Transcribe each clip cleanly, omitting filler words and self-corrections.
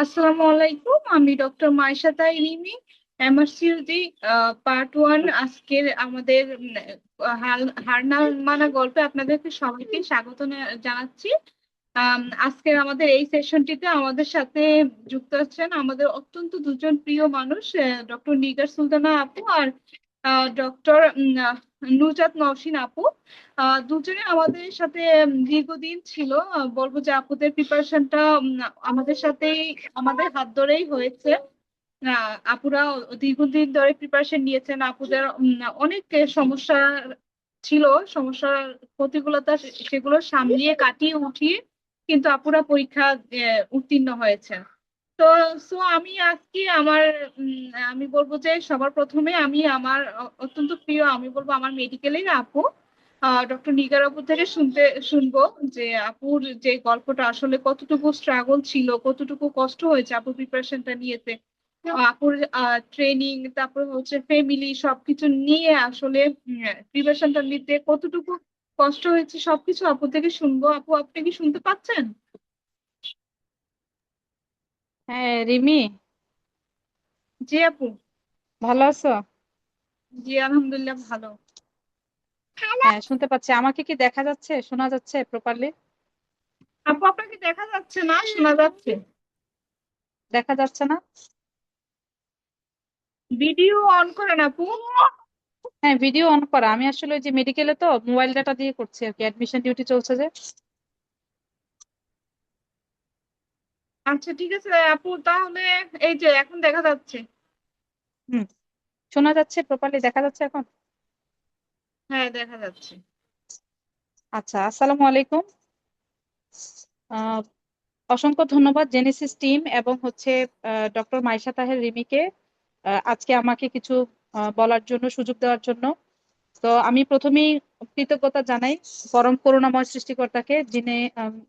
আসসালামু আলাইকুম, আমি ডক্টর মাইশা তাই রিমি, এমআরসিইউডি পার্ট 1। আজকের আমাদের হার না মানা গল্পে আপনাদেরকে সবাইকে স্বাগত জানাচ্ছি। আজকের আমাদের এই সেশনটিতে আমাদের সাথে যুক্ত আছেন আমাদের অত্যন্ত দুজন প্রিয় মানুষ, ডক্টর নিগার সুলতানা আপু আর ডক্টর নুজাত নওশিন আপু। দুজনে আমাদের সাথে দীর্ঘদিন ছিল। বলবো যে আপুদের প্রিপারেশনটা আমাদের সাথেই, আমাদের হাত ধরেই হয়েছে। আপুরা দীর্ঘদিন ধরে প্রিপারেশন নিয়েছেন। আপুদের অনেক সমস্যা ছিল, সমস্যার প্রতিকূলতা সেগুলো সামলিয়ে কাটিয়ে উঠিয়ে কিন্তু আপুরা পরীক্ষা উত্তীর্ণ হয়েছে। তো আমি আজকে আমার আমি বলবো যে সবার প্রথমে আমি আমার অত্যন্ত প্রিয়, আমি বলবো আমার মেডিকেলের আপু ডক্টর নিগার আপু থেকে শুনবো যে আপুর যে গল্পটা আসলে কতটুকু স্ট্রাগল ছিল, কতটুকু কষ্ট হয়েছে আপুর প্রিপারেশনটা নিয়েতে, আপুর ট্রেনিং, তারপর হচ্ছে ফ্যামিলি সবকিছু নিয়ে আসলে প্রিপারেশনটা নিতে কতটুকু কষ্ট হয়েছে সবকিছু আপু থেকে শুনবো। আপু, আপনি কি শুনতে পাচ্ছেন? হ্যাঁ রিমি, জি আপু। ভালো আছো? জি আলহামদুলিল্লাহ ভালো। হ্যাঁ শুনতে পাচ্ছি। আমাকে কি দেখা যাচ্ছে, শোনা যাচ্ছে প্রপারলি? আপু, আপনাকে দেখা যাচ্ছে না, শোনা যাচ্ছে। দেখা যাচ্ছে না? ভিডিও অন করেন আপু। হ্যাঁ ভিডিও অন করা। আমি আসলে ওই যে মেডিকেলে তো মোবাইল ডাটা দিয়ে করছি আর কি, অ্যাডমিশন ডিউটি চলছে যে। আচ্ছা ঠিক আছে আপু, তাহলে এই যে এখন দেখা যাচ্ছে। হুম, শোনা যাচ্ছে প্রপারলি, দেখা যাচ্ছে এখন? হ্যাঁ দেখা যাচ্ছে। আচ্ছা, আসসালামু আলাইকুম। আহ অসংখ্য ধন্যবাদ জেনেসিস টিম এবং হচ্ছে ডক্টর মাইশা তাহের রিমিকে আজকে আমাকে কিছু বলার জন্য, সুযোগ দেওয়ার জন্য। তো আমি প্রথমেই কৃতজ্ঞতা জানাই পরম করুণাময় সৃষ্টিকর্তাকে, যিনি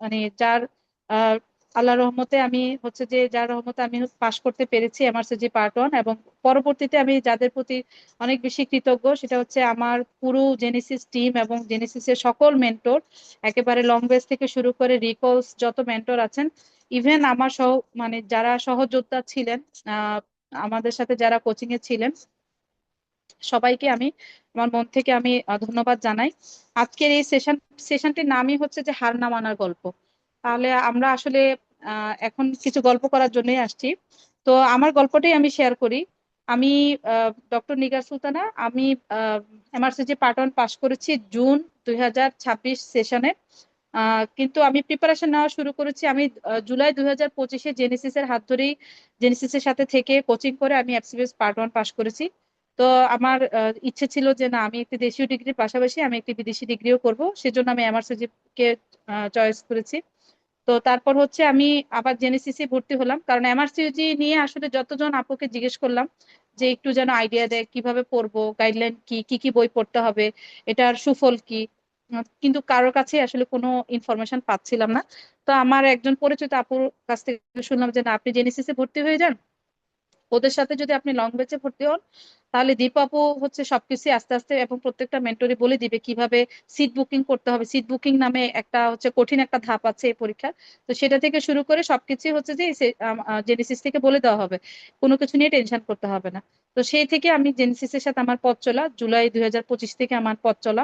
মানে যার আহ, আল্লাহ রহমতে আমি হচ্ছে যে যার রহমতে আমি পাশ করতে পেরেছি এমআরসিজি পার্ট 1। এবং পরবর্তীতে আমি যাদের প্রতি অনেক বেশি কৃতজ্ঞ সেটা হচ্ছে আমার পুরো জেনেসিস টিম এবং জেনেসিসের সকল মেন্টর, একেবারে লং বেস থেকে শুরু করে রিকলস যত মেন্টর আছেন, ইভেন আমার মানে যারা সহযোদ্ধা ছিলেন, আহ আমাদের সাথে যারা কোচিং এ ছিলেন, সবাইকে আমি আমার মন থেকে আমি ধন্যবাদ জানাই। আজকের এই সেশনটির নামই হচ্ছে যে হার না মানার গল্প। তাহলে আমরা আসলে এখন কিছু গল্প করার জন্যই আসছি। তো আমার গল্পটাই আমি শেয়ার করি। আমি ডক্টর নিগার সুলতানা। আমি এমআরসিজি পার্ট 1 পাশ করেছি জুন 2026 সেশনে। কিন্তু আমি প্রিপারেশন নেওয়া শুরু করেছি আমি জুলাই 2025-এ জেনেসিসের হাত ধরেই, জেনেসিসের সাথে থেকে কোচিং করে আমি এফসিবিএস পার্ট 1 পাশ করেছি। তো আমার ইচ্ছে ছিল যে না, আমি একটি দেশীয় ডিগ্রির পাশাপাশি আমি একটি বিদেশি ডিগ্রিও করব, সেজন্য আমি এমআরসিজি কে চয়েস করেছি। তো তারপর হচ্ছে আমি আবার জেনেসিসে ভর্তি হলাম, কারণ এমআরসিজি নিয়ে আসলে যতজন আপুকে জিজ্ঞেস করলাম যে একটু যেন আইডিয়া দেয় কিভাবে পড়বো, গাইডলাইন কি, কি কি বই পড়তে হবে, এটার সুফল কি। কিন্তু কারোর কাছে আসলে কোনো ইনফরমেশন পাচ্ছিলাম না। তো আমার একজন পরিচিত আপুর কাছ থেকে শুনলাম যে না, আপনি জেনেসিসে ভর্তি হয়ে যান, ওদের সাথে যদি আপনি লং ব্যাচে ভর্তি হন, তাহলে দীপ আপু হচ্ছে সবকিছু আস্তে আস্তে এবং প্রত্যেকটা মেন্টরি বলে দিবে কিভাবে সিট বুকিং করতে হবে। সিট বুকিং নামে একটা হচ্ছে কঠিন একটা ধাপ আছে এই পরীক্ষা। তো সেটা থেকে শুরু করে সবকিছু হচ্ছে যে জেনেসিস থেকে বলে দেওয়া হবে, কোনো কিছু নিয়ে টেনশন করতে হবে না। তো সেই থেকে আমি জেনেসিসের সাথে আমার পথ চলা, জুলাই 2025 থেকে আমার পথ চলা।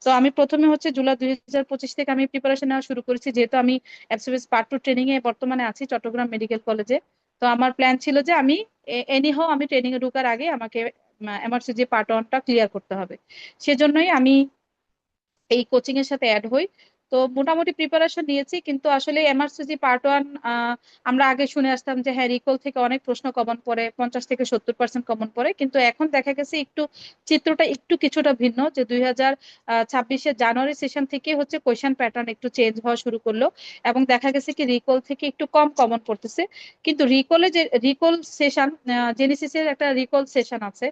তো আমি প্রথমে হচ্ছে জুলাই 2025 থেকে আমি প্রিপারেশন নেওয়া শুরু করেছি, যেহেতু আমি এফসিবিএস পার্ট 2 ট্রেনিং এ বর্তমানে আছি চট্টগ্রাম মেডিকেল কলেজে। তো আমার প্ল্যান ছিল যে আমি এনিহাও আমি ট্রেনিং এ ঢোকার আগে আমাকে এমআরসিজি পার্ট 1টা ক্লিয়ার করতে হবে। সেজন্যই আমি এই কোচিং এর সাথে অ্যাড হই। তো মোটামুটি প্রিপারেশন নিয়েছি, কিন্তু আসলে এমআরসিজি পার্ট 1 আমরা আগে শুনে আসতাম যে হ্যাঁ রিকল থেকে অনেক প্রশ্ন কমন পড়ে, 50 থেকে 70% কমন পড়ে, কিন্তু এখন দেখা গেছে একটু চিত্রটা একটু কিছুটা ভিন্ন, যে 2026-এর জানুয়ারি সেশন থেকে হচ্ছে কোয়েশ্চেন প্যাটার্ন একটু চেঞ্জ হওয়া শুরু করলো। এবং দেখা গেছে কি রিকল থেকে একটু কম কমন পড়তেছে। কিন্তু রিকলে যে রিকল সেশন, জেনেসিসের একটা রিকল সেশন আছে,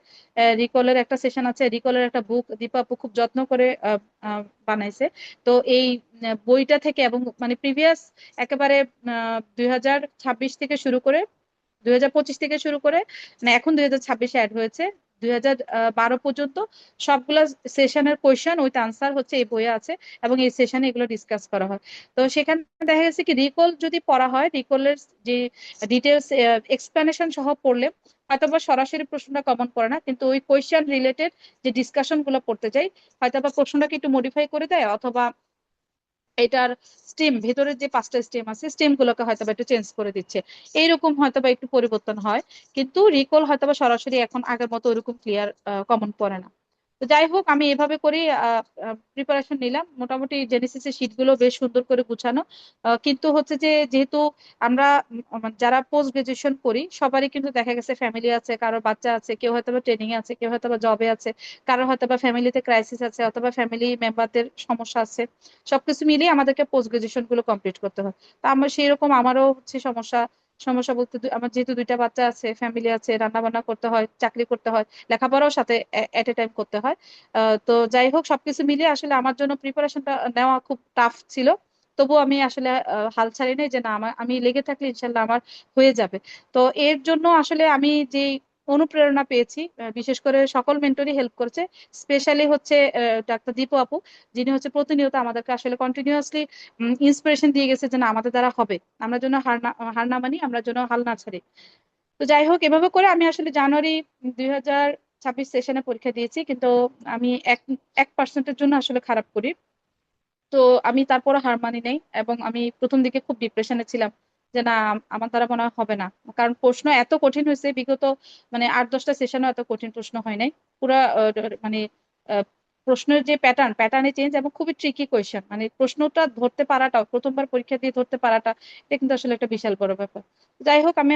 রিকলের একটা সেশন আছে, রিকলের একটা বুক দীপা আপু খুব যত্ন করে বানাইছে। তো এই বইটা থেকে এবং মানে প্রিভিয়াস একেবারে 2026 থেকে শুরু করে, 2025 থেকে শুরু করে, মানে এখন 2026-এ অ্যাড হয়েছে 2012 পর্যন্ত সবগুলা সেশনের কোয়েশ্চেন উইথ আনসার হচ্ছে এই বইয়ে আছে, এবং এই সেশনে এগুলো ডিসকাস করা হয়। তো সেখানে দেখা গেছে কি, রিকল যদি পড়া হয়, রিকলের যে ডিটেলস এক্সপ্লেনেশন সহ পড়লে হয়তোবা সরাসরি প্রশ্নটা কমন পড়ে না, কিন্তু ওই কোয়েশ্চেন রিলেটেড যে ডিসকাশন গুলো পড়তে যাই, হয়তোবা প্রশ্নটাকে একটু মডিফাই করে দেয়, অথবা এটার স্টেম, ভেতরের যে 5টা স্টেম আছে স্টেম গুলোকে হয়তোবা একটু চেঞ্জ করে দিচ্ছে, এইরকম হয়তোবা একটু পরিবর্তন হয়। কিন্তু রিকল হয়তোবা সরাসরি এখন আগের মতো ওরকম ক্লিয়ার কমন পড়ে না। তো যাই হোক, আমি এভাবে করে প্রিপারেশন নিলাম। মোটামুটি জেনেসিসের শীট গুলো বেশ সুন্দর করে গুছানো। কিন্তু হচ্ছে যে, যেহেতু আমরা যারা পোস্ট গ্রাজুয়েশন করি সবারই কিন্তু দেখা গেছে ফ্যামিলি আছে, কারোর বাচ্চা আছে, কেউ হয়তো ট্রেনিং এ আছে, কেউ হয়তো জবে আছে, কারো হয়তো বা ফ্যামিলিতে ক্রাইসিস আছে, অথবা ফ্যামিলি মেম্বারদের সমস্যা আছে। সবকিছু মিলিয়ে আমাদেরকে পোস্ট গ্রাজুয়েশন গুলো কমপ্লিট করতে হয়। তো আমার সেই রকম, আমারও হচ্ছে সমস্যা। সমস্যা বলতে আমার যেহেতু 2টা বাচ্চা আছে, ফ্যামিলি আছে, রান্না বান্না করতে হয়, চাকরি করতে হয়, লেখাপড়াও সাথে এট এ টাইম করতে হয়। তো যাই হোক, সবকিছু মিলিয়ে আসলে আমার জন্য প্রিপারেশনটা নেওয়া খুব টাফ ছিল। তবু আমি আসলে হাল ছাড়ি নাই, যে না, আমি লেগে থাকলে ইনশাল্লাহ আমার হয়ে যাবে। তো এর জন্য আসলে আমি যে অনুপ্রেরণা পেয়েছি, বিশেষ করে সকল মেন্টরই হেল্প করেছে। স্পেশালি হচ্ছে ডাক্তার দীপু আপু, যিনি হচ্ছে প্রতিনিয়ত আমাদেরকে আসলে কন্টিনিউয়াসলি ইন্সপিরেশন দিয়ে গেছে যে না, আমাদের দ্বারা হবে, আমরা যেন হার না মানি, আমরা যেন হাল না ছাড়ি। তো যাই হোক, এভাবে করে আমি আসলে জানুয়ারি 2026 সেশনে পরীক্ষা দিয়েছি, কিন্তু আমি 1% জন্য আসলে খারাপ করি। তো আমি তারপরে হার মানি নাই, এবং আমি প্রথম দিকে খুব ডিপ্রেশনে ছিলাম যে না, আমার দ্বারা মনে হয় হবে না। কারণ প্রশ্ন এত কঠিন হয়েছে, বিগত মানে 8-10টা সেশনও এত কঠিন প্রশ্ন হয় নাই। পুরা মানে আহ, প্রশ্নের যে প্যাটার্নে চেঞ্জ, এবং খুবই ট্রিকি কোয়েশ্চেন, মানে প্রশ্নটা ধরতে পারাটাও, প্রথমবার পরীক্ষা দিয়ে ধরতে পারাটা, এটা কিন্তু আসলে একটা বিশাল বড় ব্যাপার। যাই হোক, আমি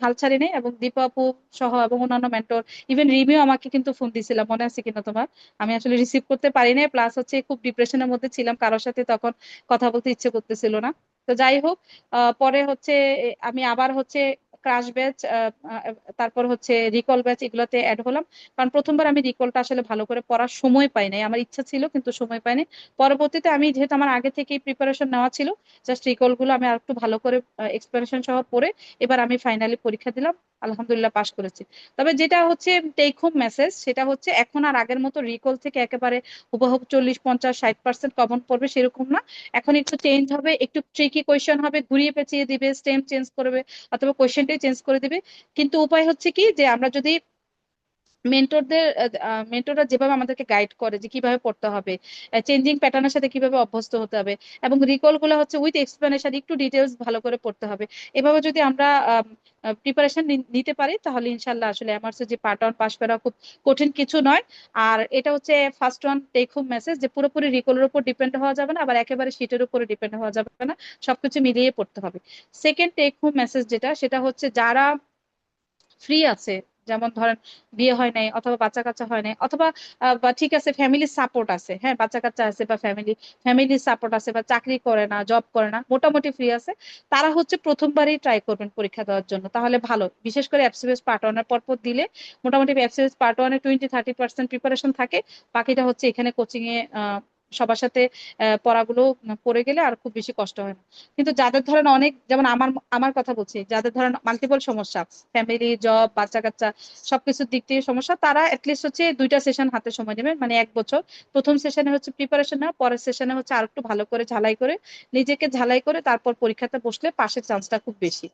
হাল ছাড়ি নাই, এবং দীপা আপু সহ এবং অন্যান্য মেন্টর, ইভেন রিমিও আমাকে কিন্তু ফোন দিছিলাম, মনে আছে কিনা তোমার? আমি আসলে রিসিভ করতে পারি নাই, প্লাস হচ্ছে খুব ডিপ্রেশনের মধ্যে ছিলাম, কারোর সাথে তখন কথা বলতে ইচ্ছে করতেছিল না। তো যাই হোক, পরে হচ্ছে আমি আবার হচ্ছে ক্রাশ ব্যাচ, তারপর হচ্ছে রিকল ব্যাচ, এগুলোতে অ্যাড হলাম। কারণ প্রথমবার আমি রিকলটা আসলে ভালো করে পড়ার সময় পাই নাই, আমার ইচ্ছা ছিল কিন্তু সময় পাইনি। পরবর্তীতে আমি, যেহেতু আমার আগে থেকেই প্রিপারেশন নেওয়া ছিল, জাস্ট রিকল গুলো আমি আর একটু ভালো করে এক্সপ্লেনেশন সহ পড়ে এবার আমি ফাইনালি পরীক্ষা দিলাম, আলহামদুলিল্লাহ পাশ করেছি। তবে যেটা হচ্ছে টেক হোম মেসেজ, সেটা হচ্ছে এখন আর আগের মতো রিকল থেকে একেবারে হুবহু 40, 50, 60% কমন পড়বে সেরকম না। এখন একটু চেঞ্জ হবে, একটু ট্রিকি কোয়েশ্চেন হবে, ঘুরিয়ে পেঁচিয়ে দিবে, স্টেম চেঞ্জ করবে, অথবা কোয়েশ্চেনটাই চেঞ্জ করে দিবে। কিন্তু উপায় হচ্ছে কি, যে আমরা যদি মেন্টরদের মেন্টররা যেভাবে আমাদেরকে গাইড করে যে কিভাবে পড়তে হবে, চেঞ্জিং প্যাটার্নের সাথে কিভাবে অভ্যস্ত হতে হবে, এবং রিকল গুলো হচ্ছে উইথ এক্সপ্লেনেশন, একটু ডিটেলস ভালো করে পড়তে হবে, এভাবে যদি আমরা প্রিপারেশন নিতে পারি, তাহলে ইনশাল্লাহ আসলে আমার যে পার্ট 1 পাশ করা খুব কঠিন কিছু নয়। আর এটা হচ্ছে first one take home message, যে পুরোপুরি রিকলের উপর ডিপেন্ড হওয়া যাবে না, আবার একেবারে শীটের উপরে ডিপেন্ড হওয়া যাবে না, সবকিছু মিলিয়ে পড়তে হবে। সেকেন্ড টেক হোম মেসেজ যেটা, সেটা হচ্ছে যারা ফ্রি আছে, যেমন ধরেন বিয়ে হয় নাই, অথবা বাচ্চা কাচ্চা হয় নাই, অথবা বা ঠিক আছে ফ্যামিলি সাপোর্ট আছে, হ্যাঁ বাচ্চা কাচ্চা আছে, বা ফ্যামিলি সাপোর্ট আছে, বা চাকরি করে না, জব করে না, মোটামুটি ফ্রি আছে, তারা হচ্ছে প্রথমবারই ট্রাই করবেন পরীক্ষা দেওয়ার জন্য, তাহলে ভালো। বিশেষ করে এফসিএস পার্ট 1 এর পর দিলে মোটামুটি এফসিএস পার্ট 1 এ 20-30% প্রিপারেশন থাকে, বাকিটা হচ্ছে এখানে কোচিং এ সবার সাথে পড়াগুলো পড়ে গেলে আর খুব বেশি কষ্ট হয় না। কিন্তু যাদের ধরেন অনেক, যেমন আমার আমার কথা বলছি, যাদের ধরেন মাল্টিপল সমস্যা, ফ্যামিলি, জব, বাচ্চা কাচ্চা, সবকিছুর দিক থেকে সমস্যা, তারা এটলিস্ট হচ্ছে 2টা সেশন হাতে সময় নেবেন, মানে 1 বছর। প্রথম সেশনে হচ্ছে প্রিপারেশন নেওয়া, পরের সেশনে হচ্ছে আর একটু ভালো করে ঝালাই করে, নিজেকে ঝালাই করে তারপর পরীক্ষাতে বসলে পাশের চান্সটা খুব বেশি।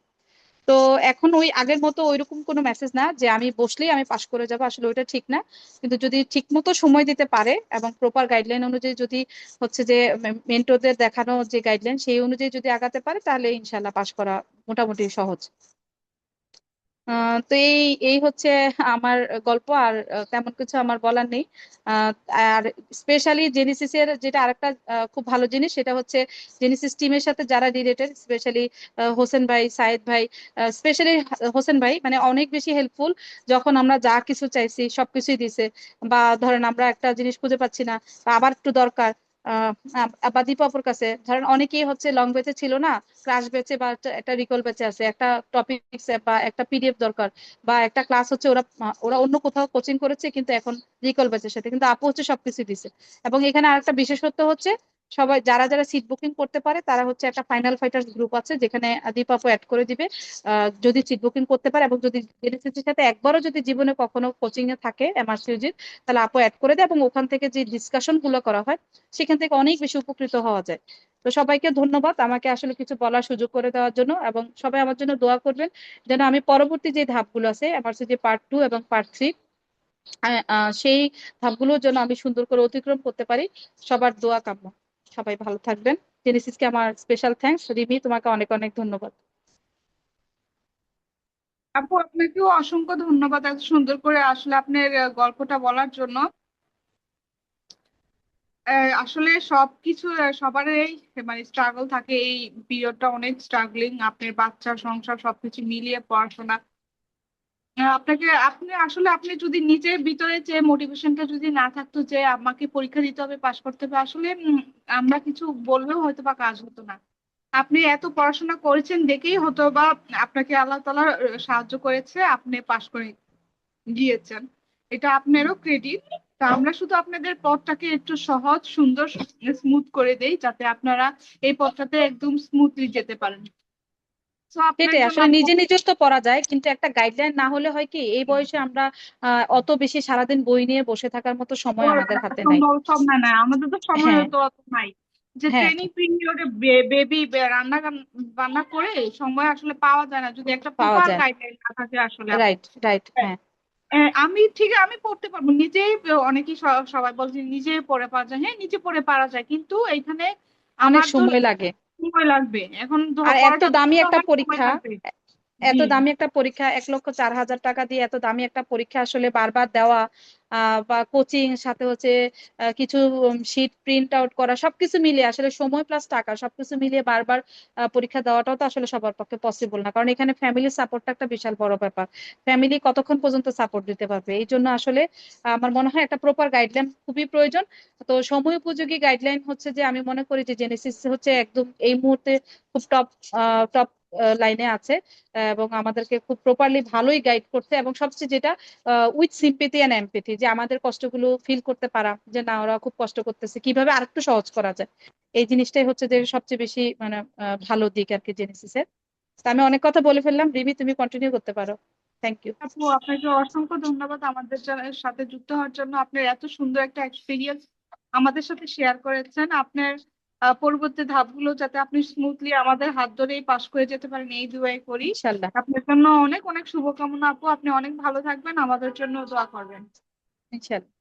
তো এখন ওই আগের মতো ওইরকম কোনো মেসেজ না যে আমি বসলেই আমি পাশ করে যাব, আসলে ওইটা ঠিক না। কিন্তু যদি ঠিক মতো সময় দিতে পারে, এবং প্রপার গাইডলাইন অনুযায়ী যদি হচ্ছে যে মেন্টরদের দেখানো যে গাইডলাইন সেই অনুযায়ী যদি আগাতে পারে, তাহলে ইনশাল্লাহ পাশ করা মোটামুটি সহজ। তো এই এই হচ্ছে আমার গল্প, আর তেমন কিছু আমার বলার নেই। আহ, আর স্পেশালি জেনেসিস এর যেটা আরেকটা খুব ভালো জিনিস, সেটা হচ্ছে জেনেসিস টিমের সাথে যারা রিলেটেড, স্পেশালি হোসেন ভাই, সাইদ ভাই, স্পেশালি হোসেন ভাই মানে অনেক বেশি হেল্পফুল। যখন আমরা যা কিছু চাইছি সবকিছুই দিছে, বা ধরেন আমরা একটা জিনিস খুঁজে পাচ্ছি না, বা আবার একটু দরকার, বা দীপাপুর কাছে ধরেন অনেকেই হচ্ছে লং বেঁচে ছিল না, ক্লাস বেঁচে বা একটা রিকল বেঁচে আছে, একটা টপিক বা একটা পিডিএফ দরকার, বা একটা ক্লাস হচ্ছে ওরা ওরা অন্য কোথাও কোচিং করেছে, কিন্তু এখন রিকল বেঁচের সাথে কিন্তু আপু হচ্ছে সবকিছু দিছে। এবং এখানে আরেকটা বিশেষত্ব হচ্ছে, সবাই যারা যারা সিট বুকিং করতে পারে তারা হচ্ছে একটা ফাইনাল ফাইটার্স গ্রুপ আছে, যেখানে দীপ আপু অ্যাড করে দিবে। যদি সিট বুকিং করতে পারে এবং যদি জেনেসিসের সাথে একবারও যদি জীবনে কখনো কোচিং এ থাকে এমআরসিইউজির, তাহলে আপু অ্যাড করে দেয় এবং ওখান থেকে যে ডিসকাশন গুলো করা হয় সেখান থেকে অনেক বেশি উপকৃত হওয়া যায়। তো সবাইকে ধন্যবাদ আমাকে আসলে কিছু বলার সুযোগ করে দেওয়ার জন্য, এবং সবাই আমার জন্য দোয়া করবেন যেন আমি পরবর্তী যে ধাপগুলো আছে এমআরসিইউজি পার্ট 2 এবং পার্ট 3, সেই ধাপগুলোর জন্য আমি সুন্দর করে অতিক্রম করতে পারি। সবার দোয়া কাম্য। সবাই ভালো থাকবেন। জেনেসিসকে আমার স্পেশাল থ্যাঙ্কস। রিমি, তোমাকে অনেক অনেক ধন্যবাদ। আপু আপনাকেও অসংখ্য ধন্যবাদ এত সুন্দর করে আসলে আপনার গল্পটা বলার জন্য। আসলে সবকিছু সবারই মানে স্ট্রাগল থাকে, এই পিরিয়ডটা অনেক স্ট্রাগলিং, আপনার বাচ্চা সংসার সবকিছু মিলিয়ে পড়াশোনা। আপনি আসলে আপনি যদি নিজের ভিতরে যে মোটিভেশনটা যদি না থাকতো যে আমাকে পরীক্ষা দিতে হবে, পাশ করতে হবে, আসলে আমরা কিছু বললেও হয়তো বা কাজ হতো না। আপনি এত পড়াশোনা করেছেন দেখেই হয়তো বা আপনাকে আল্লাহ তাআলা সাহায্য করেছে, আপনি পাশ করে গিয়েছেন। এটা আপনারও ক্রেডিট। তা আমরা শুধু আপনাদের পথটাকে একটু সহজ সুন্দর স্মুথ করে দেই, যাতে আপনারা এই পথটাতে একদম স্মুথলি যেতে পারেন। তো আপনার সেটাই, জন্য আসলে আমি নিজে নিজের তো পড়া যায়, কিন্তু একটা গাইডলাইন না হলে হয় কি এই বয়সে আমরা অত বেশি সারাদিন বই নিয়ে বসে থাকার মতো সময় আমাদের হাতে নাই। সম্ভব না, না আমাদের তো সময় হ্যাঁ, তো অত নাই যে হ্যাঁ, ট্রেনিং পিরিয়ডে বেবি রান্না বান্না করে সময় আসলে পাওয়া যায় না যদি একটা পাওয়া প্রপার যায়। গাইডলাইন না থাকে আসলে আপু। রাইট, রাইট, হ্যাঁ। আমি ঠিক আমি পড়তে পারবো নিজেই, অনেকেই সবাই বলছে নিজে পড়ে পারা যায়, হ্যাঁ নিজে পড়ে পারা যায়, কিন্তু এইখানে অনেক আমার তো সময় লাগে। সময় লাগবে। এখন আর এত পড়াটা দামি তো একটা আমার সময় পরীক্ষা, লাগবে। জি। এত দামি একটা পরীক্ষা, 1,04,000 টাকা দিয়ে এত দামি একটা পরীক্ষা আসলে বারবার দেওয়া, বা কোচিং সাথে হচ্ছে কিছু শিট প্রিন্ট আউট করা, সবকিছু মিলিয়ে আসলে সময় প্লাস টাকা সবকিছু মিলিয়ে বারবার পরীক্ষা দেওয়াটাও তো আসলে সবার পক্ষে পসিবল না, কারণ এখানে ফ্যামিলি সাপোর্টটা একটা বিশাল বড় ব্যাপার। ফ্যামিলি কতক্ষণ পর্যন্ত সাপোর্ট দিতে পারবে, এই জন্য আসলে আমার মনে হয় একটা প্রপার গাইডলাইন খুবই প্রয়োজন। তো সময় উপযোগী গাইডলাইন হচ্ছে যে আমি মনে করি যে জেনেসিস হচ্ছে একদম এই মুহূর্তে খুব টপ টপ লাইনে আছে, এবং আমাদেরকে খুব প্রপারলি ভালোই গাইড করছে, এবং সবচেয়ে যেটা উইথ সিম্পেথি এন্ড এমপ্যাথি, যে আমাদের কষ্টগুলো ফিল করতে পারা, যে না ওরা খুব কষ্ট করতেছে, কিভাবে আরেকটু সহজ করা যায়। এই জিনিসটাই হচ্ছে যে সবচেয়ে বেশি মানে ভালো দিক আর কি জেনেসিসের। তো আমি অনেক কথা বলে ফেললাম, রিমি তুমি কন্টিনিউ করতে পারো। Thank you. আপু আপনাকে অসংখ্য ধন্যবাদ আমাদের সাথে যুক্ত হওয়ার জন্য। আপনার এত সুন্দর একটা এক্সপিরিয়েন্স আমাদের সাথে শেয়ার করেছেন। আপনার পরবর্তী ধাপগুলো যাতে আপনি স্মুথলি আমাদের হাত ধরেই পাশ করে যেতে পারেন, এই দুয়াই করি। ইনশাল্লাহ। আপনার জন্য অনেক অনেক শুভকামনা আপু, আপনি অনেক ভালো থাকবেন, আমাদের জন্য দোয়া করবেন। ইনশাল্লাহ।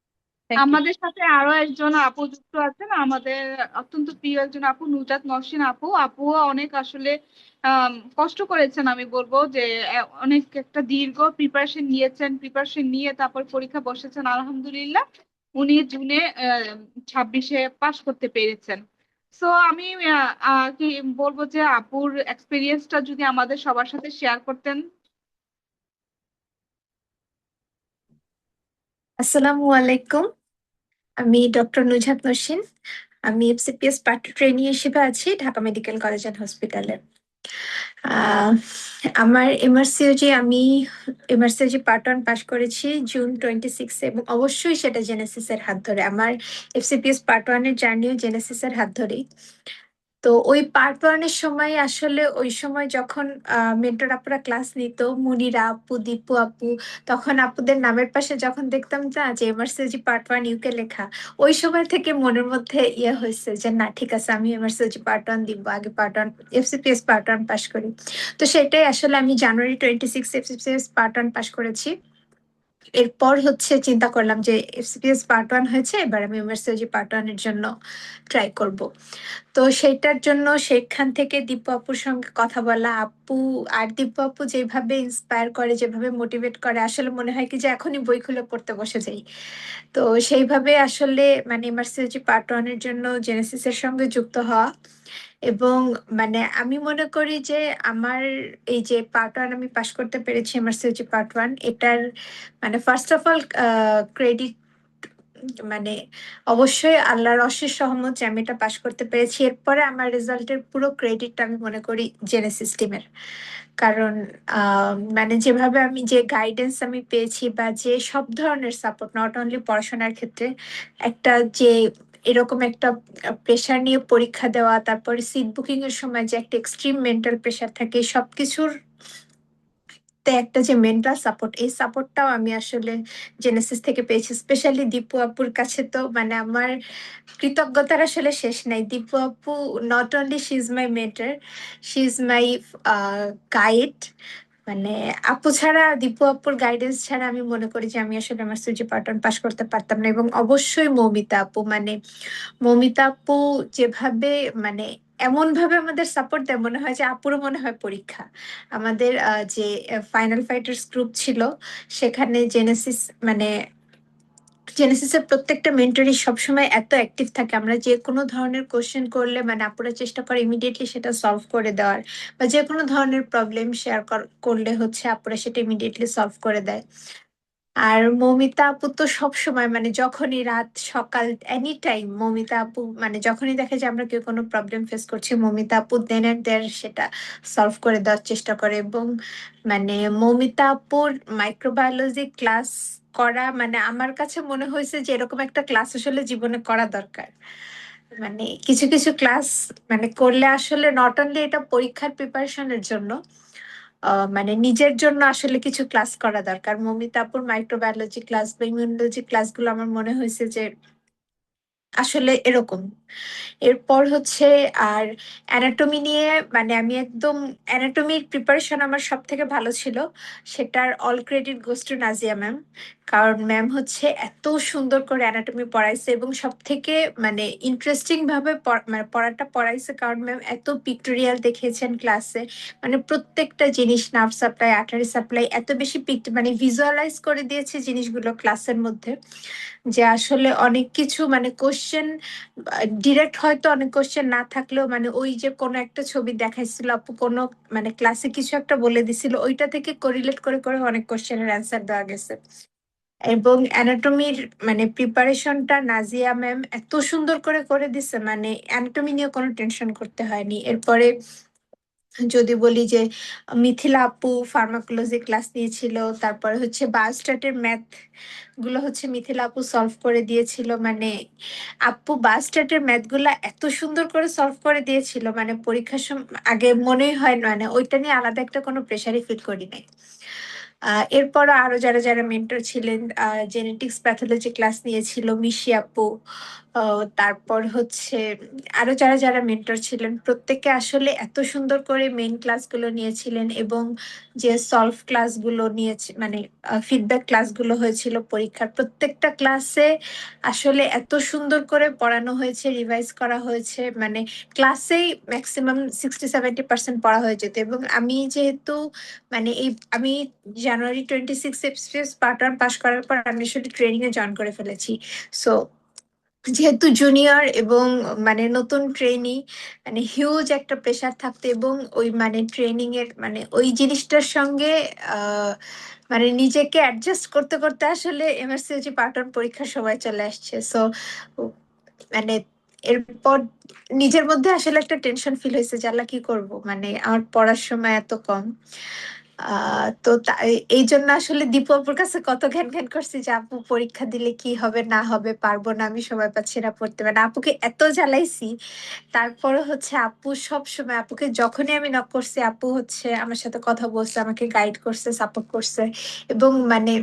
Thank you. আমাদের সাথে আরো একজন আপু যুক্ত আছেন, আমাদের অত্যন্ত প্রিয় একজন আপু, নুজাত নওশিন আপু। আপুও অনেক আসলে কষ্ট করেছেন, আমি বলবো যে অনেক একটা দীর্ঘ প্রিপারেশন নিয়েছেন, প্রিপারেশন নিয়ে তারপর পরীক্ষা বসেছেন, আলহামদুলিল্লাহ উনি জুনে 26-এ পাশ করতে পেরেছেন। সো আমি কি বলবো যে আপুর এক্সপিরিয়েন্সটা যদি আমাদের সবার সাথে শেয়ার করতেন। আসসালামু আলাইকুম। আমি ডক্টর নুজহাত নসিন। আমি এফসিপিএস পার্ট ট্রেনি হিসেবে আছি ঢাকা মেডিকেল কলেজ অ্যান্ড হসপিটালে। আহ, আমার এমআরসিওজি পার্ট 1 পাস করেছি জুন 26 এবং অবশ্যই সেটা জেনেসিসের হাত ধরে। আমার এফসিপিএস পার্ট 1 এর জার্নিও জেনেসিসের হাত ধরেই। তো ওই পার্ট 1 এর সময় আসলে ওই সময় যখন মেন্টর আপুরা ক্লাস নিত, মুনিরা আপু, দীপু আপু, তখন আপুদের নামের পাশে যখন দেখতাম না যে এমআরসিওজি পার্ট 1 ইউকে লেখা, ওই সময় থেকে মনের মধ্যে ইয়ে হয়েছে যে না ঠিক আছে আমি এমআরসিওজি পার্ট 1 দিব, আগে পার্ট 1 এফসিপিএস পার্ট 1 পাস করি। তো সেটাই আসলে আমি জানুয়ারি 26 এফসিপিএস পার্ট 1 পাস করেছি। এরপর হচ্ছে চিন্তা করলাম যে এফসিপিএস পার্ট 1 হয়েছে, এবার আমি এমআরসিওজি পার্ট 1 এর জন্য ট্রাই করব। তো সেইটার জন্য সেখান থেকে দীপু আপুর সঙ্গে কথা বলা, আপু আর দীপু আপু যেভাবে ইন্সপায়ার করে, যেভাবে মোটিভেট করে, আসলে মনে হয় কি যে এখনই বই খুলে পড়তে বসে যাই। তো সেইভাবে আসলে মানে এমআরসিওজি পার্ট 1 এর জন্য জেনেসিসের সঙ্গে যুক্ত হওয়া। এবং মানে আমি মনে করি যে আমার এই যে পার্ট 1 আমি পাশ করতে পেরেছি এমআরসিওজি পার্ট 1, এটার মানে ফার্স্ট অফ অল ক্রেডিট মানে অবশ্যই আল্লাহর অশেষ সহমত যে আমি এটা পাশ করতে পেরেছি। এরপরে আমার রেজাল্টের পুরো ক্রেডিটটা আমি মনে করি জেনেসিস টিমের। কারণ মানে যেভাবে আমি যে গাইডেন্স আমি পেয়েছি বা যে সব ধরনের সাপোর্ট, নট অনলি পড়াশোনার ক্ষেত্রে, একটা যে এরকম একটা প্রেশার নিয়ে পরীক্ষা দেওয়া, তারপরে সিট বুকিং এর সময় যে একটা এক্সট্রিম মেন্টাল প্রেশার থাকে, সবকিছুর তে একটা যে মেন্টাল সাপোর্ট, এই সাপোর্টটাও আমি আসলে জেনেসিস থেকে পেয়েছি। স্পেশালি দীপু আপুর কাছে তো মানে আমার কৃতজ্ঞতার আসলে শেষ নাই। দীপু আপু not only she is my mentor, she is my guide. মানে আপু ছাড়া, দীপু আপুর গাইডেন্স ছাড়া আমি মনে করি যে আমি আসলে আমার সুজি পার্টন পাস করতে পারতাম না। এবং অবশ্যই মৌমিতা আপু, মানে মৌমিতা আপু যেভাবে মানে এমন ভাবে আমাদের সাপোর্ট দেয়, মনে হয় যে আপুরও মনে হয় পরীক্ষা। আমাদের যে ফাইনাল ফাইটার্স গ্রুপ ছিল, সেখানে জেনেসিস মানে জেনেসিসের প্রত্যেকটা মেন্টরই সবসময় এত অ্যাক্টিভ থাকে, আমরা যে কোনো ধরনের কোশ্চেন করলে মানে আপুরা চেষ্টা করে ইমিডিয়েটলি সেটা সলভ করে দেওয়ার, বা যে কোনো ধরনের প্রবলেম শেয়ার করলে হচ্ছে আপুরা সেটা ইমিডিয়েটলি সলভ করে দেয়। আর মৌমিতা আপু তো সবসময় মানে যখনই রাত সকাল এনি টাইম মৌমিতা আপু মানে যখনই দেখে যে আমরা কেউ কোনো প্রবলেম ফেস করছি, মৌমিতা আপু দেন এন্ড দেয়ার সেটা সলভ করে দেওয়ার চেষ্টা করে। এবং মানে মৌমিতা আপুর মাইক্রোবায়োলজি ক্লাস করা মানে আমার কাছে মনে হয়েছে যে এরকম একটা ক্লাস আসলে জীবনে করা দরকার। মানে কিছু কিছু ক্লাস মানে করলে আসলে নট অনলি এটা পরীক্ষার প্রিপারেশনের জন্য, মানে নিজের জন্য আসলে কিছু ক্লাস করা দরকার। মৌমিতা আপুর মাইক্রোবায়োলজি ক্লাস বা ইমিউনোলজি ক্লাসগুলো আমার মনে হয়েছে যে আসলে এরকম। এরপর হচ্ছে আর অ্যানাটমি নিয়ে মানে আমি একদম অ্যানাটমির প্রিপারেশন আমার সব থেকে ভালো ছিল। সেটার all credit goes two Nazia ma'am. কারণ ম্যাম হচ্ছে এত সুন্দর করে অ্যানাটমি পড়াইছে, এবং সব থেকে মানে ইন্টারেস্টিং ভাবে মানে পড়াটা পড়াইছে, কারণ ম্যাম এত পিক্টোরিয়াল দেখিয়েছেন ক্লাসে। মানে প্রত্যেকটা জিনিস, নার্ভ সাপ্লাই, আর্টারি সাপ্লাই, এত বেশি মানে ভিজুয়ালাইজ করে দিয়েছে জিনিসগুলো ক্লাসের মধ্যে, যে আসলে অনেক কিছু মানে কোশ্চেন ডিরেক্ট হয়তো অনেক কোশ্চেন না থাকলেও মানে ওই যে কোনো একটা ছবি দেখাইছিল আপু, কোনো মানে ক্লাসে কিছু একটা বলে দিছিল, ওইটা থেকে কোরিলেট করে করে অনেক কোশ্চেনের অ্যান্সার দেওয়া গেছে। এবং অ্যানাটমির মানে প্রিপারেশনটা নাজিয়া ম্যাম এত সুন্দর করে করে দিছে, মানে অ্যানাটমি নিয়ে কোনো টেনশন করতে হয়নি। এরপরে যদি বলি যে মিথিলা আপু ফার্মাকোলজি ক্লাস নিয়েছিল, তারপরে হচ্ছে বায়োস্ট্যাটের ম্যাথ গুলো হচ্ছে মিথিলা আপু সলভ করে দিয়েছিল। মানে আপু বায়োস্ট্যাটের ম্যাথ গুলা এত সুন্দর করে সলভ করে দিয়েছিল, মানে পরীক্ষার সময় আগে মনেই হয় না, মানে ওইটা নিয়ে আলাদা একটা কোনো প্রেশারই ফিল করি নাই। এরপরও আরো যারা যারা মেন্টর ছিলেন, জেনেটিক্স প্যাথোলজি ক্লাস নিয়েছিল মিশি আপু, তারপর হচ্ছে আরো যারা যারা মেন্টর ছিলেন, প্রত্যেকে আসলে এত সুন্দর করে মেইন ক্লাসগুলো নিয়েছিলেন। এবং যে সলভ ক্লাসগুলো নিয়েছে মানে ফিডব্যাক ক্লাসগুলো হয়েছিল পরীক্ষার, প্রত্যেকটা ক্লাসে আসলে এত সুন্দর করে পড়ানো হয়েছে, রিভাইজ করা হয়েছে, মানে ক্লাসেই ম্যাক্সিমাম 60-70% পড়া হয়ে যেত। এবং আমি যেহেতু মানে এই আমি জানুয়ারি 26 এফএসপিএস পার্ট 1 পাস করার পর আমি আসলে ট্রেনিং এ জয়েন করে ফেলেছি। সো যেহেতু জুনিয়র এবং মানে নতুন ট্রেনি, মানে হিউজ একটা প্রেশার থাকতো, এবং ওই মানে ট্রেনিং এর মানে ওই জিনিসটার সঙ্গে আহ মানে নিজেকে অ্যাডজাস্ট করতে করতে আসলে এমএসসিওজি পার্ট 1 পরীক্ষার সময় চলে আসছে। সো মানে এরপর নিজের মধ্যে আসলে একটা টেনশন ফিল হয়েছে, যে আল্লাহ কি করব, মানে আমার পড়ার সময় এত কম। তো এই জন্য আসলে দীপু আপুর কাছে কত ঘ্যান ঘ্যান করছি যে আপু পরীক্ষা দিলে কি হবে না হবে, পারবো না, আমি সময় পাচ্ছি না পড়তে, মানে আপুকে এত জ্বালাইছি। তারপরে হচ্ছে আপু সব সময়, আপুকে যখনই আমি নক করছি আপু হচ্ছে আমার সাথে কথা বলছে, আমাকে গাইড করছে, সাপোর্ট করছে। এবং মানে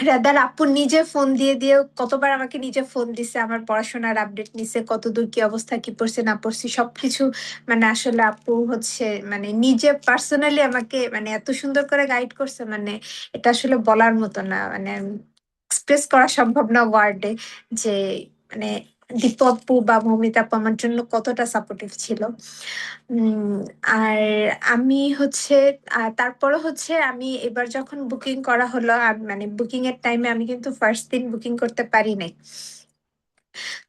রাদার আপু নিজে ফোন দিয়ে দিয়ে কতবার আমাকে নিজে ফোন দিছে, আমার পড়াশোনার আপডেট নিছে, কতদূর কি অবস্থা, কি পড়ছে না পড়ছি সবকিছু। মানে আসলে আপু হচ্ছে মানে নিজে পার্সোনালি আমাকে মানে এত সুন্দর করে গাইড করছে, মানে এটা আসলে বলার মতো না, মানে এক্সপ্রেস করা সম্ভব না ওয়ার্ডে, যে মানে দীপু আপু বা মৌমিতা আপু আমার জন্য কতটা সাপোর্টিভ ছিল। উম আর আমি হচ্ছে তারপরে হচ্ছে আমি এবার যখন বুকিং করা হলো, মানে বুকিং এর টাইমে আমি কিন্তু ফার্স্ট দিন বুকিং করতে পারি নাই।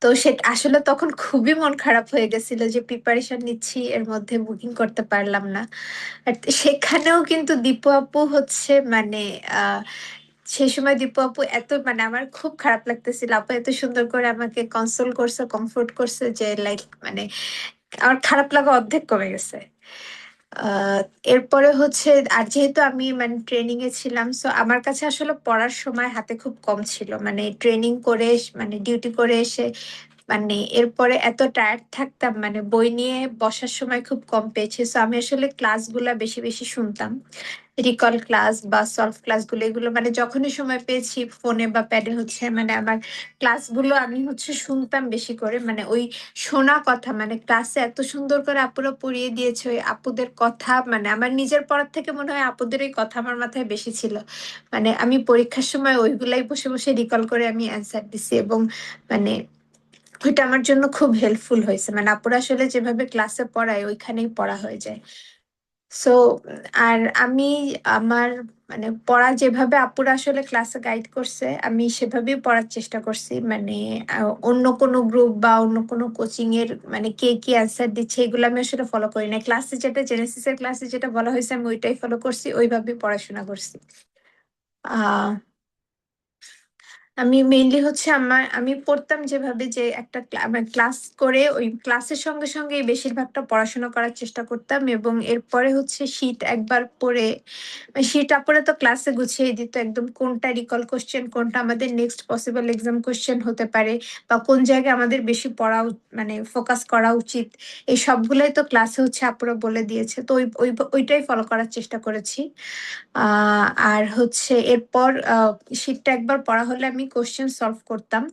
তো সেটা আসলে তখন খুবই মন খারাপ হয়ে গেছিল যে প্রিপারেশন নিচ্ছি, এর মধ্যে বুকিং করতে পারলাম না। আর সেখানেও কিন্তু দীপু আপু হচ্ছে মানে আহ সেই সময় দীপু আপু এত মানে আমার খুব খারাপ লাগতেছিল, আপু এত সুন্দর করে আমাকে কনসোল করছে, কমফোর্ট করছে, যে লাইক মানে আমার খারাপ লাগা অর্ধেক কমে গেছে। আহ এরপরে হচ্ছে আর যেহেতু আমি মানে ট্রেনিং এ ছিলাম, সো আমার কাছে আসলে পড়ার সময় হাতে খুব কম ছিল, মানে ট্রেনিং করে মানে ডিউটি করে এসে মানে এরপরে এত টায়ার্ড থাকতাম, মানে বই নিয়ে বসার সময় খুব কম পেয়েছি। সো আমি আসলে ক্লাসগুলা বেশি বেশি শুনতাম, রিকল ক্লাস বা সলভ ক্লাসগুলো, এগুলো মানে যখনই সময় পেয়েছি ফোনে বা প্যাডে হচ্ছে মানে আমার ক্লাসগুলো আমি হচ্ছে শুনতাম বেশি করে। মানে ওই শোনা কথা, মানে ক্লাসে এত সুন্দর করে আপুরা পড়িয়ে দিয়েছে, ওই আপুদের কথা মানে আমার নিজের পড়ার থেকে মনে হয় আপুদের এই কথা আমার মাথায় বেশি ছিল। মানে আমি পরীক্ষার সময় ওইগুলাই বসে বসে রিকল করে আমি অ্যান্সার দিছি, এবং মানে ওইটা আমার জন্য খুব হেল্পফুল হয়েছে। মানে আপুরা আসলে যেভাবে ক্লাসে পড়ায় ওইখানেই পড়া হয়ে যায়। সো আর আমি আমার মানে পড়া যেভাবে আপুরা আসলে ক্লাসে গাইড করছে আমি সেভাবেই পড়ার চেষ্টা করছি। মানে অন্য কোনো গ্রুপ বা অন্য কোনো কোচিং এর মানে কে কি অ্যান্সার দিচ্ছে এগুলো আমি আসলে ফলো করি না। ক্লাসে যেটা জেনেসিসের ক্লাসে যেটা বলা হয়েছে আমি ওইটাই ফলো করছি, ওইভাবেই পড়াশোনা করছি। আহ আমি মেইনলি হচ্ছে আমি পড়তাম যেভাবে, যে একটা ক্লাস করে ওই ক্লাসের সঙ্গে সঙ্গে বেশিরভাগটা পড়াশোনা করার চেষ্টা করতাম, এবং এরপরে হচ্ছে শীট একবার পড়ে, শীট আপরে তো ক্লাসে গুছিয়ে দিত একদম কোনটা রিকল কোশ্চেন, কোনটা আমাদের নেক্সট পসিবল এক্সাম কোশ্চেন হতে পারে, বা কোন জায়গায় আমাদের বেশি পড়া মানে ফোকাস করা উচিত, এই সবগুলাই তো ক্লাসে হচ্ছে আপুরা বলে দিয়েছে। তো ওইটাই ফলো করার চেষ্টা করেছি। আর হচ্ছে এরপর শীটটা একবার পড়া হলে আমি কোশ্চেন সলভ করতাম,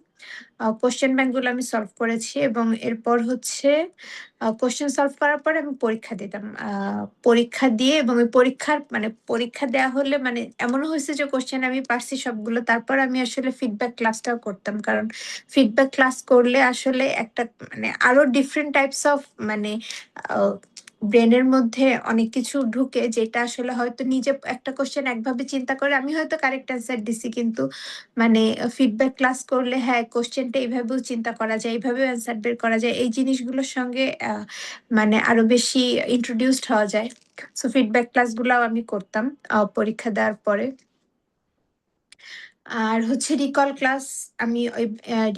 কোশ্চেন ব্যাংক গুলো আমি সলভ করেছি, এবং এরপর হচ্ছে কোশ্চেন সলভ করার পরে আমি পরীক্ষা দিতাম। পরীক্ষা দিয়ে এবং ওই পরীক্ষার মানে পরীক্ষা দেওয়া হলে মানে এমনও হয়েছে যে কোশ্চেন আমি পারছি সবগুলো, তারপর আমি আসলে ফিডব্যাক ক্লাসটাও করতাম, কারণ ফিডব্যাক ক্লাস করলে আসলে একটা মানে আরো ডিফারেন্ট টাইপস অফ মানে ব্রেনের মধ্যে অনেক কিছু ঢুকে, যেটা আসলে হয়তো নিজে একটা কোশ্চেন একভাবে চিন্তা করে আমি হয়তো কারেক্ট অ্যান্সার দিছি, কিন্তু মানে ফিডব্যাক ক্লাস করলে হ্যাঁ কোশ্চেনটা এইভাবেও চিন্তা করা যায়, এইভাবেও অ্যান্সার বের করা যায়, এই জিনিসগুলোর সঙ্গে মানে আরো বেশি ইন্ট্রোডিউসড হওয়া যায়। সো ফিডব্যাক ক্লাসগুলোও আমি করতাম পরীক্ষা দেওয়ার পরে। আর হচ্ছে রিকল ক্লাস আমি ওই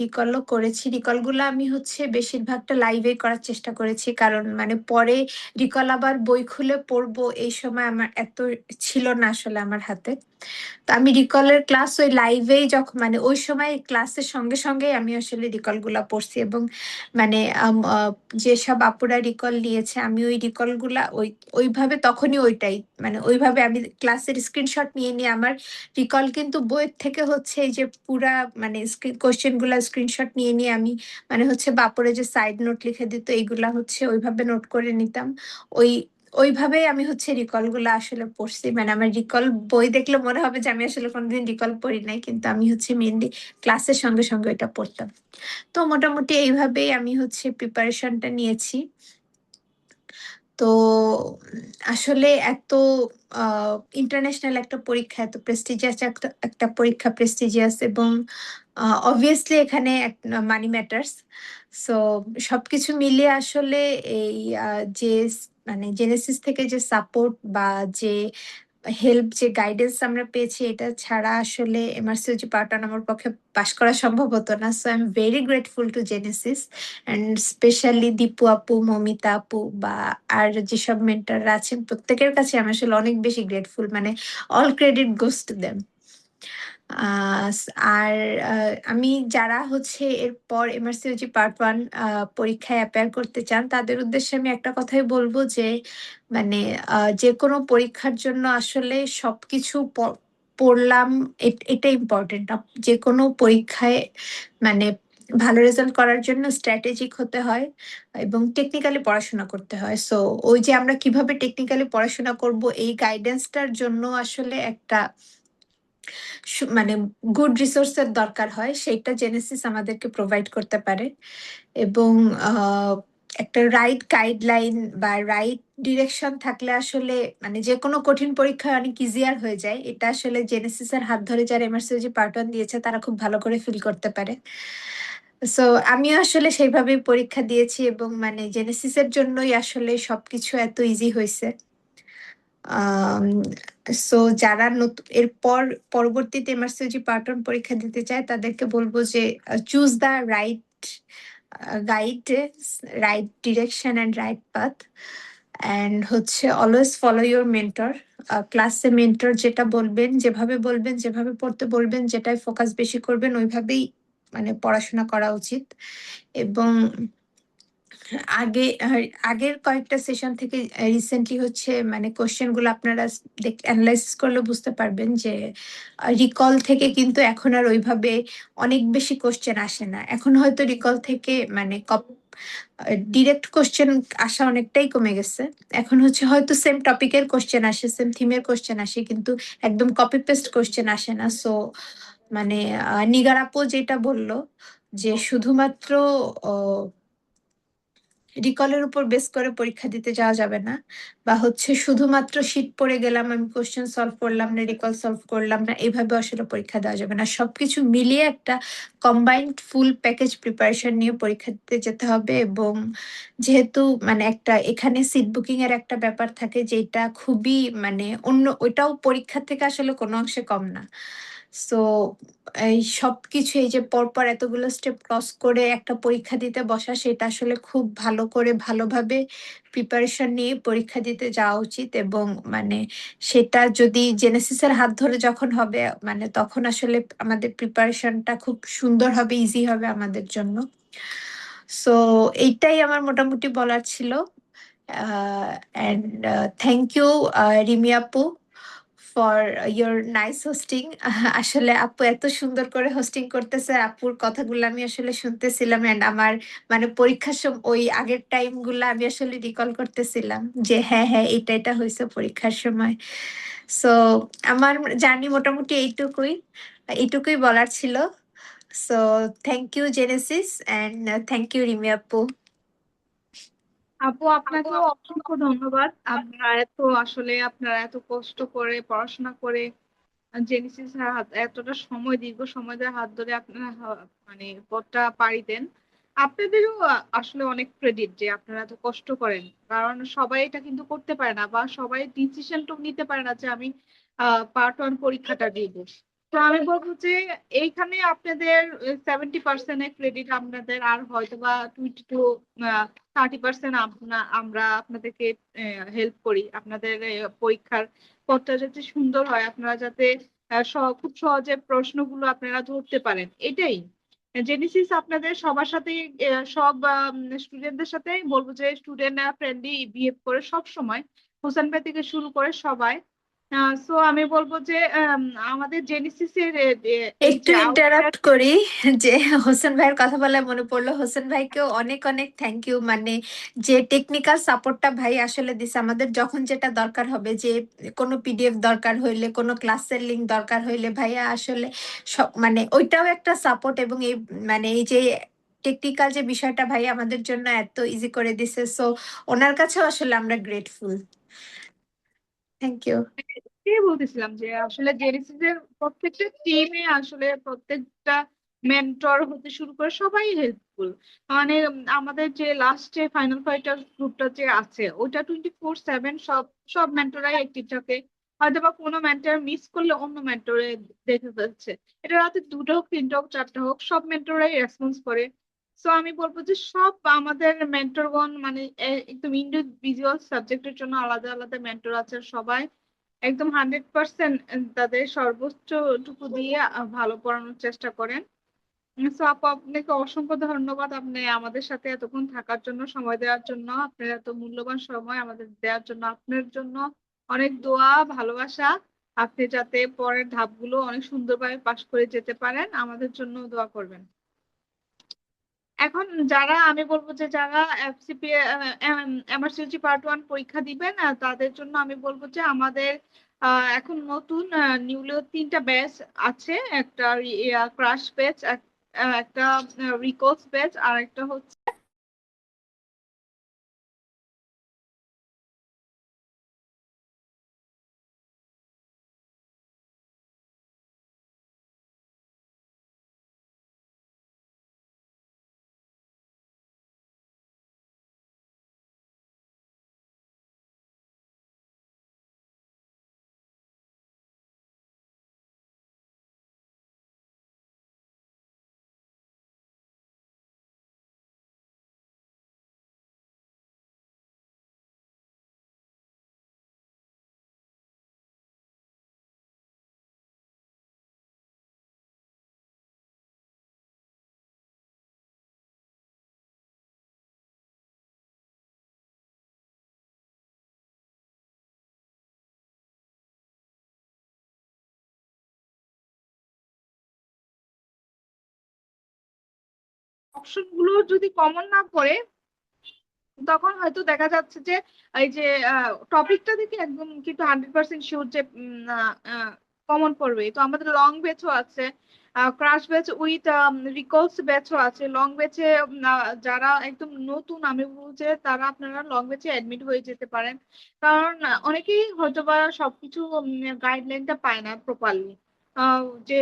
রিকলও করেছি। রিকল গুলো আমি হচ্ছে বেশিরভাগটা লাইভে করার চেষ্টা করেছি, কারণ মানে পরে রিকল আবার বই খুলে পড়বো এই সময় আমার এত ছিল না আসলে আমার হাতে। তো আমি রিকলের ক্লাস ওই লাইভেই যখন মানে ওই সময় ক্লাসের সঙ্গে সঙ্গে আমি আসলে রিকল গুলা পড়ছি, এবং মানে যেসব আপুরা রিকল নিয়েছে আমি ওই রিকল গুলা ওইভাবে তখনই ওইটাই মানে ওইভাবে আমি ক্লাসের স্ক্রিনশট নিয়ে নিয়ে আমার রিকল কিন্তু বইয়ের থেকে হচ্ছে এই যে পুরা মানে কোশ্চেন গুলা স্ক্রিনশট নিয়ে নিয়ে আমি মানে হচ্ছে বাপরে যে সাইড নোট লিখে দিত এইগুলা হচ্ছে ওইভাবে নোট করে নিতাম। ওই ওইভাবেই আমি হচ্ছে রিকল গুলা আসলে পড়ছি। মানে আমার রিকল বই দেখলে মনে হবে যে আমি আসলে কোনোদিন রিকল পড়ি নাই, কিন্তু আমি হচ্ছে মেনলি ক্লাসের সঙ্গে সঙ্গে এটা পড়তাম। তো মোটামুটি এইভাবেই আমি হচ্ছে প্রিপারেশনটা নিয়েছি। তো আসলে এত ইন্টারন্যাশনাল একটা পরীক্ষা, এত প্রেস্টিজিয়াস একটা একটা পরীক্ষা, প্রেস্টিজিয়াস এবং অবভিয়াসলি এখানে মানি ম্যাটার্স। সো সবকিছু মিলিয়ে আসলে এই যে মানে জেনেসিস থেকে যে সাপোর্ট বা যে হেল্প, যে গাইডেন্স আমরা পেয়েছি, এটা ছাড়া আসলে এমআরসিওজি পার্ট ওয়ান আমার পক্ষে পাশ করা সম্ভব হতো না। So I am very grateful to Genesis and specially Dipu আপু, মমিতা আপু বা আর যেসব মেন্টররা আছেন প্রত্যেকের কাছে আমি আসলে অনেক বেশি গ্রেটফুল। মানে all credit goes to them. আর আমি যারা হচ্ছে এরপর এমআরসিওজি পার্ট ওয়ান পরীক্ষায় অ্যাপিয়ার করতে চান তাদের উদ্দেশ্যে আমি একটা কথাই বলবো যে মানে যে কোনো পরীক্ষার জন্য আসলে সবকিছু পড়লাম এটা ইম্পর্টেন্ট না। যে কোনো পরীক্ষায় মানে ভালো রেজাল্ট করার জন্য স্ট্র্যাটেজিক হতে হয় এবং টেকনিক্যালি পড়াশোনা করতে হয়। সো ওই যে আমরা কিভাবে টেকনিক্যালি পড়াশোনা করব এই গাইডেন্সটার জন্য আসলে একটা মানে গুড রিসোর্সের দরকার হয়, সেইটা জেনেসিস আমাদেরকে প্রোভাইড করতে পারে। এবং একটা রাইট গাইডলাইন বা রাইট ডিরেকশন থাকলে আসলে মানে যে কোনো কঠিন পরীক্ষা অনেক ইজিয়ার হয়ে যায়। এটা আসলে জেনেসিসের হাত ধরে যারা এমআরসিওজি পার্ট ওয়ান দিয়েছে তারা খুব ভালো করে ফিল করতে পারে। সো আমিও আসলে সেইভাবেই পরীক্ষা দিয়েছি এবং মানে জেনেসিসের জন্যই আসলে সবকিছু এত ইজি হয়েছে। সো যারা নতুন এরপর পরবর্তীতে এমআরসিওজি পার্ট ওয়ান পরীক্ষা দিতে চায় তাদেরকে বলবো যে choose the right guide, right direction and right path, and হচ্ছে অলওয়েজ ফলো ইউর মেন্টর। ক্লাসে মেন্টর যেটা বলবেন, যেভাবে বলবেন, যেভাবে পড়তে বলবেন, যেটাই ফোকাস বেশি করবেন ওইভাবেই মানে পড়াশোনা করা উচিত। এবং আগে আগের কয়েকটা সেশন থেকে রিসেন্টলি হচ্ছে মানে কোশ্চেন গুলো আপনারা অ্যানালাইসিস করলে বুঝতে পারবেন যে রিকল থেকে কিন্তু এখন আর ওইভাবে অনেক বেশি কোশ্চেন আসে না। এখন হয়তো রিকল থেকে মানে ডিরেক্ট কোশ্চেন আসা অনেকটাই কমে গেছে। এখন হচ্ছে হয়তো সেম টপিকের কোশ্চেন আসে, সেম থিমের কোশ্চেন আসে, কিন্তু একদম কপি পেস্ট কোশ্চেন আসে না। সো মানে নিগার আপু যেটা বললো যে শুধুমাত্র রিকলের উপর বেস করে পরীক্ষা দিতে যাওয়া যাবে না, বা হচ্ছে শুধুমাত্র শীট পড়ে গেলাম, আমি কোশ্চেন সলভ করলাম না, রিকল সলভ করলাম না, এভাবে আসলে পরীক্ষা দেওয়া যাবে না। সবকিছু মিলিয়ে একটা কম্বাইন্ড ফুল প্যাকেজ প্রিপারেশন নিয়ে পরীক্ষা দিতে যেতে হবে। এবং যেহেতু মানে একটা এখানে সিট বুকিং এর একটা ব্যাপার থাকে, যেটা খুবই মানে অন্য ওইটাও পরীক্ষা থেকে আসলে কোনো অংশে কম না। সো এই সবকিছু এই যে পরপর এতগুলো স্টেপ ক্রস করে একটা পরীক্ষা দিতে বসা, সেটা আসলে খুব ভালো করে ভালোভাবে প্রিপারেশন নিয়ে পরীক্ষা দিতে যাওয়া উচিত। এবং মানে সেটা যদি জেনেসিসের হাত ধরে যখন হবে, মানে তখন আসলে আমাদের প্রিপারেশনটা খুব সুন্দর হবে, ইজি হবে আমাদের জন্য। সো এইটাই আমার মোটামুটি বলার ছিল। অ্যান্ড থ্যাংক ইউ রিমি আপু ফর ইয়োর নাইস হোস্টিং। আসলে আপু এত সুন্দর করে হোস্টিং করতেছে, আপুর কথাগুলো আমি আসলে শুনতেছিলাম, এন্ড আমার মানে পরীক্ষার সময় ওই আগের টাইম গুলো আমি আসলে রিকল করতেছিলাম যে হ্যাঁ হ্যাঁ এটা এটা হয়েছে পরীক্ষার সময়। সো আমার জার্নি মোটামুটি এইটুকুই, এইটুকুই বলার ছিল। So thank you Genesis, and thank you Rimi আপু। আপু আপনাকেও অসংখ্য ধন্যবাদ। আপনারা এত কষ্ট করে পড়াশোনা করে জেনেসিস এতটা সময় দীর্ঘ সময় ধরে হাত ধরে আপনারা মানে পথটা পাড়ি দেন। আপনাদেরও আসলে অনেক ক্রেডিট যে আপনারা এত কষ্ট করেন, কারণ সবাই এটা কিন্তু করতে পারে না, বা সবাই ডিসিশনটা নিতে পারে না যে আমি পার্ট 1 পরীক্ষাটা দিব। তো আমি বলবো যে এইখানে আপনাদের 70% ক্রেডিট আপনাদের, আর হয়তো বা 20 to 30% আমরা আপনাদেরকে হেল্প করি আপনাদের পরীক্ষার পথটা যাতে সুন্দর হয়, আপনারা যাতে খুব সহজে প্রশ্নগুলো আপনারা ধরতে পারেন, এটাই। জেনেসিস আপনাদের সবার সাথে সব স্টুডেন্টদের সাথে বলবো যে স্টুডেন্ট ফ্রেন্ডলি বিহেভ করে সব সময়, হোসেন ভাই থেকে শুরু করে সবাই। সো আমি বলবো যে আমাদের জেনেসিসের এই একটু যে ইন্টারাপ্ট করি, যে হোসেন ভাইয়ের কথা বলে মনে পড়লো, হোসেন ভাইকেও অনেক অনেক থ্যাংক ইউ। মানে যে টেকনিক্যাল সাপোর্টটা ভাই আসলে দিছে আমাদের, যখন যেটা দরকার হবে, যে কোনো পিডিএফ দরকার হইলে, কোনো ক্লাসের লিংক দরকার হইলে, ভাইয়া আসলে সব মানে ওইটাও একটা সাপোর্ট। এবং এই মানে এই যে টেকনিক্যাল যে বিষয়টা ভাই আমাদের জন্য এত ইজি করে দিছে, সো ওনার কাছেও আসলে আমরা গ্রেটফুল। Thank you. বলতেছিলাম যে আসলে জেনেসিস এর প্রত্যেকটা টিমে আসলে প্রত্যেকটা মেন্টর হতে শুরু করে সবাই হেল্পফুল। মানে আমাদের যে লাস্টে ফাইনাল ফাইটার গ্রুপটা যে আছে ওটা 24/7 সব সব মেন্টরাই অ্যাক্টিভ থাকে। হয়তো বা কোনো মেন্টর মিস করলে অন্য মেন্টরে দেখে ফেলছে, এটা রাতে 2টা হোক 3টা হোক 4টা হোক সব মেন্টরাই রেসপন্স করে। সো আমি বলবো যে সব আমাদের মেন্টরগণ মানে একদম ইন্ডিভিজুয়াল সাবজেক্টের জন্য আলাদা আলাদা মেন্টর আছে সবাই, একদম 100% তাদের সর্বোচ্চটুকু দিয়ে ভালো পড়ানোর চেষ্টা করেন। সো আপু আপনাকে অসংখ্য ধন্যবাদ, আপনি আমাদের সাথে এতক্ষণ থাকার জন্য, সময় দেওয়ার জন্য, আপনার এত মূল্যবান সময় আমাদের দেওয়ার জন্য। আপনার জন্য অনেক দোয়া ভালোবাসা, আপনি যাতে পরের ধাপগুলো অনেক সুন্দরভাবে পাশ করে যেতে পারেন, আমাদের জন্য দোয়া করবেন। এখন যারা আমি বলবো যে যারা এফসিপি এমআরসিজি পার্ট 1 পরীক্ষা দিবেন তাদের জন্য আমি বলবো যে আমাদের এখন নতুন নিউলি 3টা ব্যাচ আছে, একটা ক্রাশ ব্যাচ, একটা রিকোর্স ব্যাচ, আর একটা হচ্ছে অপশন গুলো যদি কমন না পড়ে তখন হয়তো দেখা যাচ্ছে যে এই যে টপিকটা দেখে একদম কিন্তু 100% শিওর যে কমন পড়বে। তো আমাদের লং ব্যাচও আছে, ক্রাশ ব্যাচ উইথ রিকলস ব্যাচও আছে। লং ব্যাচে যারা একদম নতুন আমি বলবো যে তারা আপনারা লং ব্যাচে অ্যাডমিট হয়ে যেতে পারেন, কারণ অনেকেই হয়তো বা সবকিছু গাইডলাইনটা পায় না প্রপারলি। যে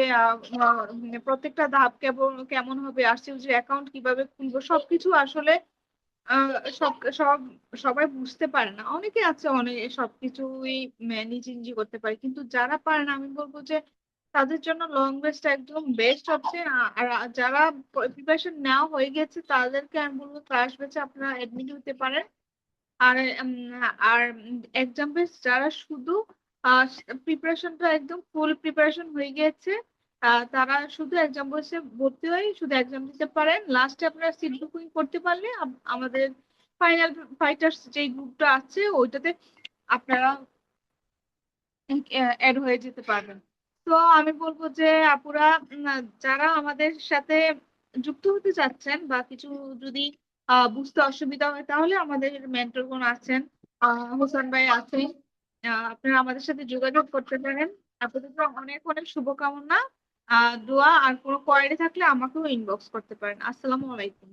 প্রত্যেকটা ধাপ কেমন কেমন হবে, আরসিওজি অ্যাকাউন্ট কিভাবে খুলবো সবকিছু আসলে আহ সব সব সবাই বুঝতে পারে না। অনেকে আছে অনেক সবকিছুই নিজে নিজে করতে পারে, কিন্তু যারা পারে না আমি বলবো যে তাদের জন্য লং বেস্ট একদম বেস্ট অপশন। আর যারা প্রিপারেশন নেওয়া হয়ে গেছে তাদেরকে আমি বলবো ক্লাস বেচে আপনারা এডমিট হতে পারেন। আর আর এক্সাম বেস যারা শুধু প্রিপারেশনটা একদম ফুল প্রিপারেশন হয়ে গিয়েছে তারা শুধু এক্সাম বসে ভর্তি হয়ে শুধু এক্সাম দিতে পারেন। লাস্টে আপনারা সিট বুকিং করতে পারলে আমাদের ফাইনাল ফাইটার্স যে গ্রুপটা আছে ওইটাতে আপনারা অ্যাড হয়ে যেতে পারবেন। তো আমি বলবো যে আপুরা যারা আমাদের সাথে যুক্ত হতে চাচ্ছেন বা কিছু যদি বুঝতে অসুবিধা হয় তাহলে আমাদের মেন্টরগণ আছেন, হোসেন ভাই আছেন, আপনারা আমাদের সাথে যোগাযোগ করতে পারেন। আপাতত অনেক অনেক শুভকামনা, দোয়া। আর কোনো কোয়ারি থাকলে আমাকেও ইনবক্স করতে পারেন। আসসালামু আলাইকুম।